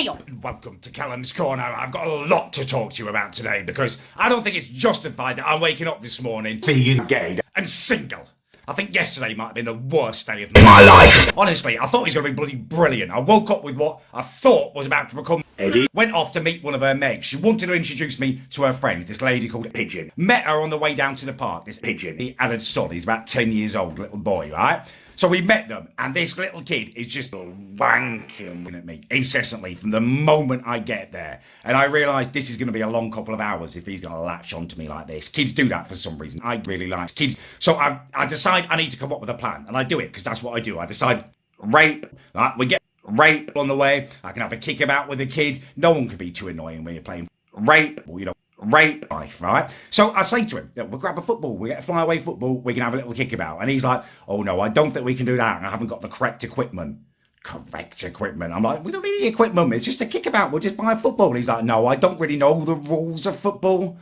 stay up. Welcome to Callums Corner. I've got a lot to talk to you about today because I don't think it's justified that I'm waking up this morning Vegan, gay, and single. I think yesterday might have been the worst day of my life. Honestly, I thought it was going to be bloody brilliant. I woke up with what I thought was about to become Eddie. Went off to meet one of her mates. She wanted to introduce me to her friend, this lady called Pigeon. Met her on the way down to the park. This Pigeon. He had a son. He's about 10 years old, little boy, right? So we met them, and this little kid is just wanking at me incessantly from the moment I get there. And I realise this is going to be a long couple of hours if he's going to latch onto me like this. Kids do that for some reason. I really like kids. So I decide I need to come up with a plan, and I do it because that's what I do. I decide rape. Right? We get rape on the way. I can have a kick about with the kid. No one can be too annoying when you're playing rape. Or, you know, rape life, right? So I say to him, we'll grab a football, we get a flyaway football, we can have a little kickabout. And he's like, oh no, I don't think we can do that. And I haven't got the correct equipment. Correct equipment. I'm like, we don't need the equipment, it's just a kickabout, we'll just buy a football. He's like, no, I don't really know the rules of football.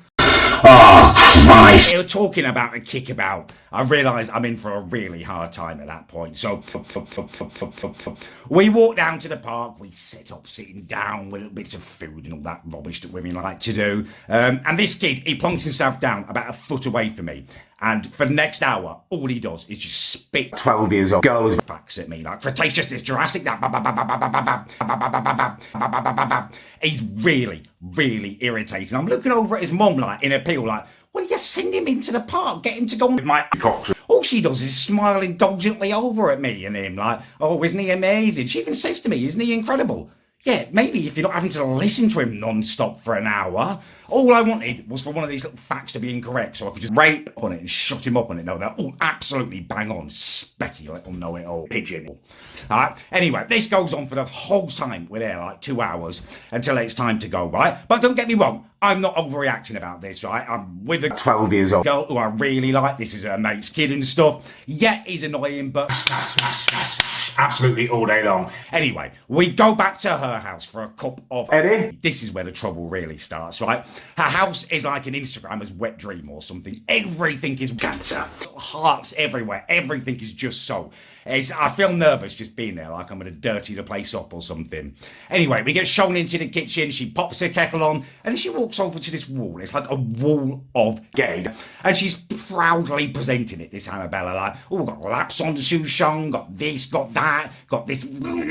Oh, Christ. They were talking about a kickabout. I realised I'm in for a really hard time at that point. So we walk down to the park. We set up sitting down with little bits of food and all that rubbish that women like to do. And this kid, he plonks himself down about a foot away from me. And for the next hour, all he does is just spit 12 years old girl was facts at me, like Cretaceous, Jurassic, that. He's really, really irritating. I'm looking over at his mum, like, in appeal, like, well, you send him into the park, get him to go with my cocks. All she does is smile indulgently over at me and him, like, oh, isn't he amazing? She even says to me, isn't he incredible? Yeah, maybe if you're not having to listen to him non-stop for an hour. All I wanted was for one of these little facts to be incorrect so I could just rape on it and shut him up on it. No, they're all absolutely bang on. Specky little know-it-all. Pigeon. All right. Anyway, this goes on for the whole time. We're there like 2 hours until it's time to go, right? But don't get me wrong. I'm not overreacting about this, right? I'm with a 12 years old girl who I really like. This is her mate's kid and stuff. Yeah, he's annoying, but absolutely all day long. Anyway, we go back to her house for a cup of Eddie. This is where the trouble really starts, right? Her house is like an Instagrammer's wet dream or something. Everything is Cancer. Hearts everywhere. Everything is just so. I feel nervous just being there, like I'm going to dirty the place up or something. Anyway, we get shown into the kitchen. She pops her kettle on and she walks over to this wall. It's like a wall of gay. And she's proudly presenting it, this Annabella, like, oh, got laps on the souchong, got this, got that, got this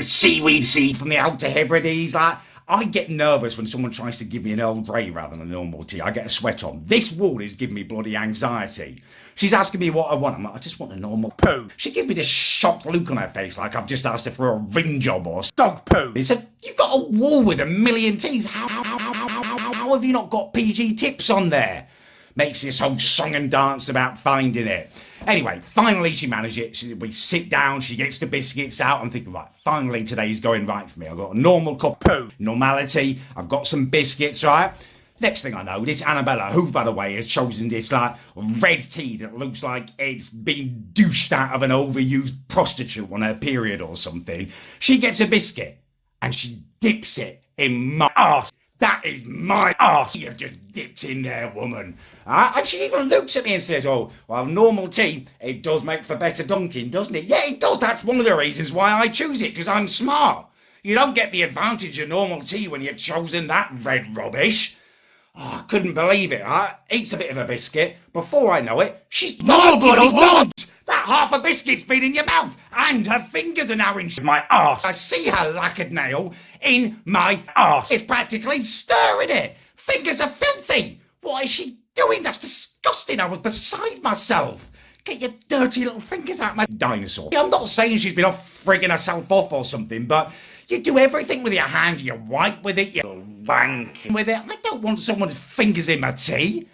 seaweed seed from the Outer Hebrides, like. I get nervous when someone tries to give me an Earl Grey rather than a normal tea. I get a sweat on. This wall is giving me bloody anxiety. She's asking me what I want. I'm like, I just want a normal poo. She gives me this shocked look on her face like I've just asked her for a ring job or dog poo. He said, you've got a wall with a million teas. How have you not got PG tips on there? Makes this whole song and dance about finding it. Anyway, finally she managed it. We sit down, she gets the biscuits out. I'm thinking, right, finally today's going right for me. I've got a normal cup of poo, normality. I've got some biscuits, right? Next thing I know, this Annabella, who, by the way, has chosen this, like, red tea that looks like it's been douched out of an overused prostitute on her period or something. She gets a biscuit and she dips it in my arse. That is my arse you've just dipped in there, woman. And she even looks at me and says, oh, well, normal tea, it does make for better dunking, doesn't it? Yeah, it does. That's one of the reasons why I choose it, because I'm smart. You don't get the advantage of normal tea when you've chosen that red rubbish. Oh, I couldn't believe it. I eats a bit of a biscuit. Before I know it, she's more bloody blood. That half a biscuit's been in your mouth, and her fingers are now in my arse. I see her lacquered nail in my arse. It's practically stirring it. Fingers are filthy. What is she doing? That's disgusting. I was beside myself. Get your dirty little fingers out my dinosaur. I'm not saying she's been off frigging herself off or something, but you do everything with your hand. You wipe with it. You wank with it. I don't want someone's fingers in my tea.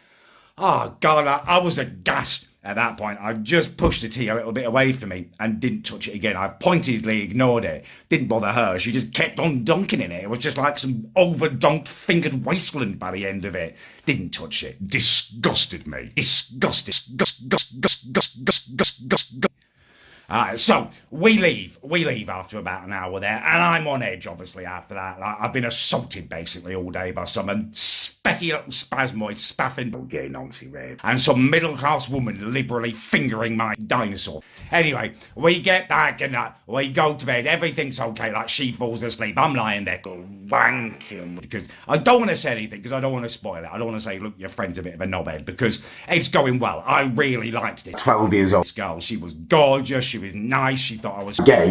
Oh, God, I was aghast. At that point, I just pushed the tea a little bit away from me and didn't touch it again. I pointedly ignored it. Didn't bother her. She just kept on dunking in it. It was just like some over-dunked fingered wasteland by the end of it. Didn't touch it. Disgusted me. Disgusted. So we leave after about an hour there, and I'm on edge, obviously, after that. I've been assaulted, basically, all day by some specky little spasmoid spaffing Gay Nancy Red. and some middle-class woman liberally fingering my dinosaur. Anyway, we get back and we go to bed. Everything's okay, like she falls asleep. I'm lying there wanking, because I don't want to say anything, because I don't want to spoil it. I don't want to say, look, your friend's a bit of a knobhead, because it's going well. I really liked it. 12 years old. This girl, she was gorgeous, she was nice, she thought I was Gay.